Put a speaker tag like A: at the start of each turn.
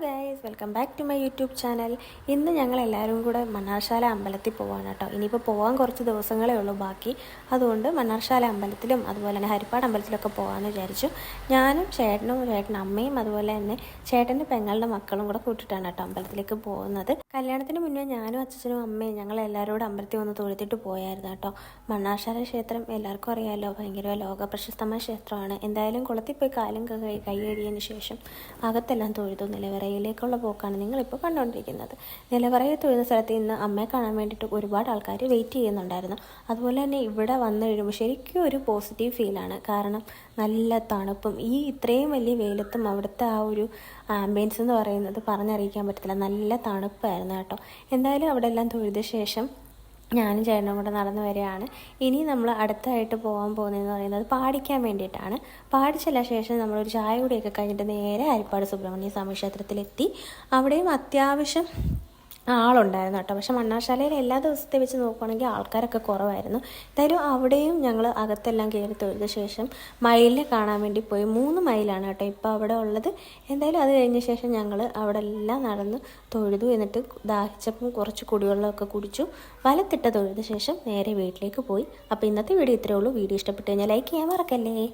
A: Guys, welcome back to my YouTube channel. ഇന്ന് ഞങ്ങൾ എല്ലാവരും കൂടെ മണ്ണാർശാല അമ്പലത്തിൽ പോകാൻ കേട്ടോ. ഇനിയിപ്പോൾ പോകാൻ കുറച്ച് ദിവസങ്ങളേ ഉള്ളൂ ബാക്കി. അതുകൊണ്ട് മണ്ണാർശാല അമ്പലത്തിലും അതുപോലെ തന്നെ ഹരിപ്പാട് അമ്പലത്തിലൊക്കെ പോകാമെന്ന് വിചാരിച്ചു. ഞാനും ചേട്ടനും അമ്മയും അതുപോലെ തന്നെ ചേട്ടൻ്റെ പെങ്ങളുടെ മക്കളും കൂടെ കൂട്ടിയിട്ടാണ് കേട്ടോ അമ്പലത്തിലേക്ക് പോകുന്നത്. കല്യാണത്തിന് മുന്നേ ഞാനും അച്ഛനും അമ്മയും ഞങ്ങൾ എല്ലാവരും കൂടെ അമ്പലത്തിൽ വന്ന് തൊഴുതിട്ട് പോയായിരുന്നു കേട്ടോ. മണ്ണാർശാല ക്ഷേത്രം എല്ലാവർക്കും അറിയാമല്ലോ, ഭയങ്കര ലോക പ്രശസ്തമായ ക്ഷേത്രമാണ്. എന്തായാലും കുളത്തിൽ പോയി കാലും കൈ കഴുകിയതിന് ശേഷം അകത്തെല്ലാം തൊഴുതു നിലവറയിലേക്കുള്ള പോക്കാണ് നിങ്ങളിപ്പോൾ കണ്ടുകൊണ്ടിരിക്കുന്നത്. നിലവറയിൽ തൊഴുന്ന സ്ഥലത്ത് ഇന്ന് അമ്മയെ കാണാൻ വേണ്ടിയിട്ട് ഒരുപാട് ആൾക്കാർ വെയിറ്റ് ചെയ്യുന്നുണ്ടായിരുന്നു. അതുപോലെ തന്നെ ഇവിടെ വന്നു കഴിയുമ്പോൾ ശരിക്കും ഒരു പോസിറ്റീവ് ഫീലാണ്. കാരണം നല്ല തണുപ്പും ഈ ഇത്രയും വലിയ വെയിലത്തും അവിടുത്തെ ആ ഒരു ആംബിയൻസ് എന്ന് പറയുന്നത് പറഞ്ഞറിയിക്കാൻ പറ്റത്തില്ല. നല്ല തണുപ്പായിരുന്നു കേട്ടോ. എന്തായാലും അവിടെ എല്ലാം തൊഴുത ശേഷം ഞാനും ചേട്ടനും കൂടെ നടന്നു വരികയാണ്. ഇനി നമ്മൾ അടുത്തായിട്ട് പോകാൻ പോകുന്നതെന്ന് പറയുന്നത് പാടിക്കാൻ വേണ്ടിയിട്ടാണ്. പാടിച്ചല്ല ശേഷം നമ്മളൊരു ചായ കൂടിയൊക്കെ കഴിഞ്ഞിട്ട് നേരെ ഹരിപ്പാട് സുബ്രഹ്മണ്യ സ്വാമി ക്ഷേത്രത്തിലെത്തി. അവിടെയും അത്യാവശ്യം ആളുണ്ടായിരുന്നു കേട്ടോ. പക്ഷെ മണ്ണാർശാലയിൽ എല്ലാ ദിവസത്തെ വെച്ച് നോക്കുകയാണെങ്കിൽ ആൾക്കാരൊക്കെ കുറവായിരുന്നു. എന്തായാലും അവിടെയും ഞങ്ങൾ അകത്തെല്ലാം കയറി തൊഴുത ശേഷം മയിലിനെ കാണാൻ വേണ്ടി പോയി. 3 മയിലാണ് കേട്ടോ ഇപ്പോൾ അവിടെ ഉള്ളത്. എന്തായാലും അത് കഴിഞ്ഞ ശേഷം ഞങ്ങൾ അവിടെ എല്ലാം നടന്ന് തൊഴുതു. എന്നിട്ട് ദാഹിച്ചപ്പം കുറച്ച് കുടിവെള്ളമൊക്കെ കുടിച്ചു. വലത്തിട്ട തൊഴുത ശേഷം നേരെ വീട്ടിലേക്ക് പോയി. അപ്പോൾ ഇന്നത്തെ വീഡിയോ ഇത്രയേ ഉള്ളൂ. വീഡിയോ ഇഷ്ടപ്പെട്ട് കഴിഞ്ഞാൽ ലൈക്ക് ചെയ്യാൻ മറക്കല്ലേ.